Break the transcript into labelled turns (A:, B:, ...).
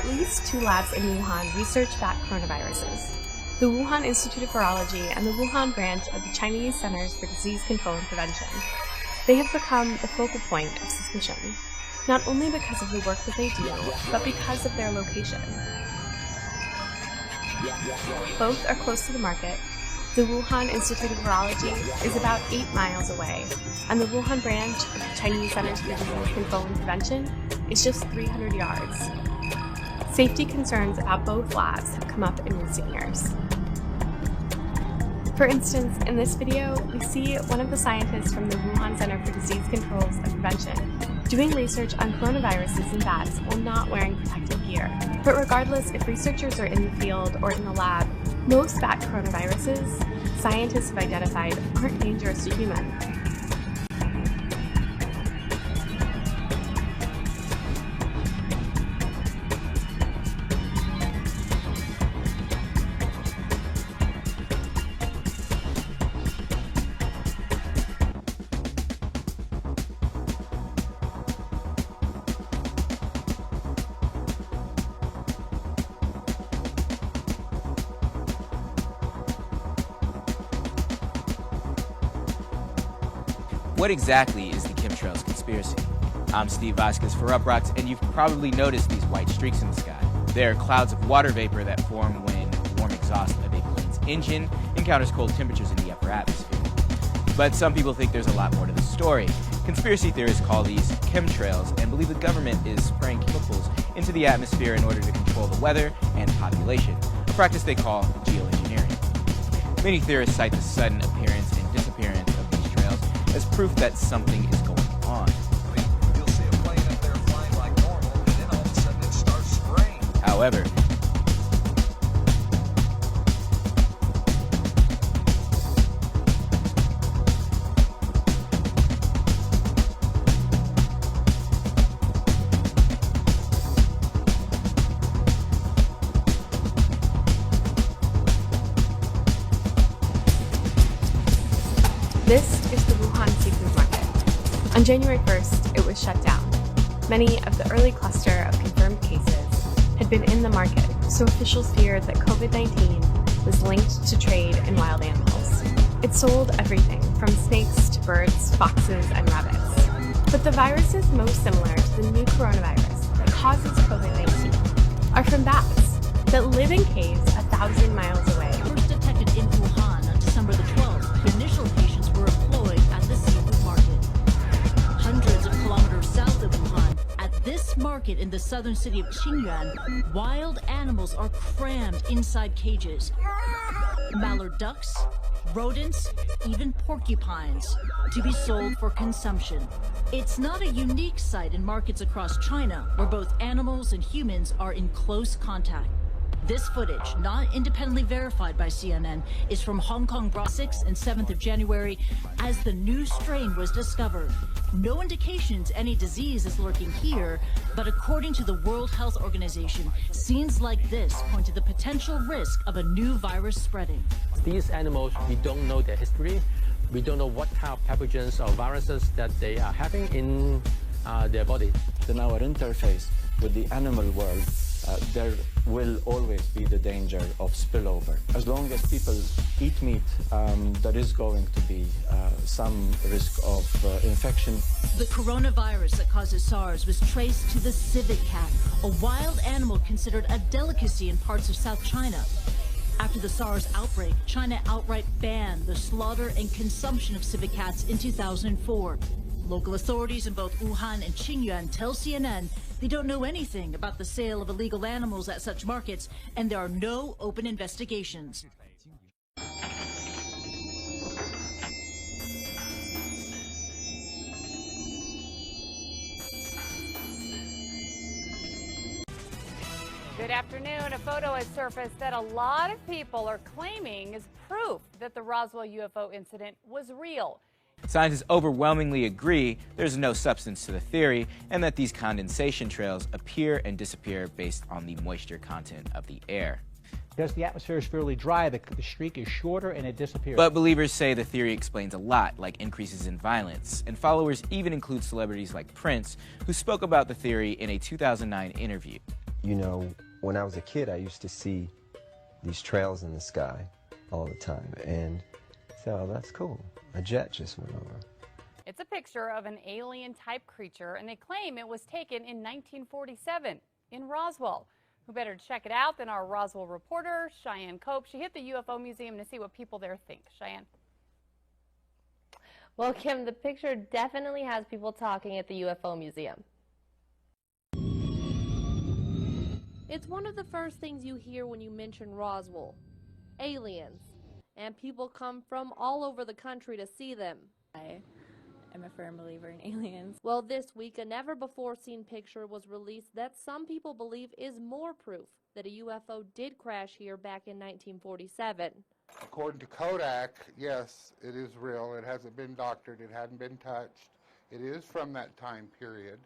A: At least 2 labs in Wuhan research bat coronaviruses: the Wuhan Institute of Virology and the Wuhan branch of the Chinese Centers for Disease Control and Prevention. They have become the focal point of suspicion, not only because of the work that they do, but because of their location. Both are close to the market. The Wuhan Institute of Virology is about 8 miles away, and the Wuhan branch of the Chinese Centers for Disease Control and Prevention is just 300 yards. Safety concerns about both labs have come up in recent years. For instance, in this video, we see one of the scientists from the Wuhan Center for Disease Controls and Prevention doing research on coronaviruses in bats while not wearing protective gear. But regardless if researchers are in the field or in the lab, most bat coronaviruses scientists have identified aren't dangerous to humans.
B: What exactly is the chemtrails conspiracy? I'm Steve Vasquez for Uproxx, and you've probably noticed these white streaks in the sky. They are clouds of water vapor that form when warm exhaust of a plane's engine encounters cold temperatures in the upper atmosphere. But some people think there's a lot more to the story. Conspiracy theorists call these chemtrails and believe the government is spraying chemicals into the atmosphere in order to control the weather and population, a practice they call geoengineering. Many theorists cite the sudden appearance and disappearance of these trails as proof that something is going on.
C: You'll see a plane up there flying like normal, and then all of a sudden it starts spraying.
B: However,
A: This is the Wuhan Seafood Market. On January 1st, it was shut down. Many of the early cluster of confirmed cases had been in the market, so officials feared that COVID-19 was linked to trade in wild animals. It sold everything from snakes to birds, foxes, and rabbits. But the viruses most similar to the new coronavirus that causes COVID-19 are from bats that live in caves 1,000 miles away.
D: First detected in Wuhan on December the 12th. The initial patients were employed at the seafood market. Hundreds of kilometers south of Wuhan, at this market in the southern city of Qingyuan, wild animals are crammed inside cages. Mallard ducks, rodents, even porcupines, to be sold for consumption. It's not a unique sight in markets across China, where both animals and humans are in close contact. This footage, not independently verified by CNN, is from Hong Kong 6th and 7th of January as the new strain was discovered. No indications any disease is lurking here, but according to the World Health Organization, scenes like this point to the potential risk of a new virus spreading.
E: These animals, we don't know their history. We don't know what kind of pathogens or viruses that they are having in their body.
F: In our interface with the animal world, there will always be the danger of spillover. As long as people eat meat, there is going to be some risk of infection.
D: The coronavirus that causes SARS was traced to the civet cat, a wild animal considered a delicacy in parts of South China. After the SARS outbreak, China outright banned the slaughter and consumption of civet cats in 2004. Local authorities in both Wuhan and Qingyuan tell CNN they don't know anything about the sale of illegal animals at such markets, and there are no open investigations.
G: Good afternoon. A photo has surfaced that a lot of people are claiming is proof that the Roswell UFO incident was real.
B: scientists overwhelmingly agree there's no substance to the theory and that these condensation trails appear and disappear based on the moisture content of the air.
H: Because the atmosphere is fairly dry, the streak is shorter and it disappears.
B: But believers say the theory explains a lot, like increases in violence, and followers even include celebrities like Prince, who spoke about the theory in a 2009 interview.
I: You know, when I was a kid, I used to see these trails in the sky all the time, and so that's cool. A jet just went over.
G: It's a picture of an alien-type creature, and they claim it was taken in 1947 in Roswell. Who better to check it out than our Roswell reporter, Cheyenne Cope. She hit the UFO Museum to see what people there think. Cheyenne.
J: Well, Kim, the picture definitely has people talking at the UFO Museum. It's one of the first things you hear when you mention Roswell. Aliens. And people come from all over the country to see them.
K: I'm a firm believer in aliens.
J: Well, this week, a never-before-seen picture was released that some people believe is more proof that a UFO did crash here back in 1947.
L: According to Kodak, yes, it is real. It hasn't been doctored. It hadn't been touched. It is from that time period.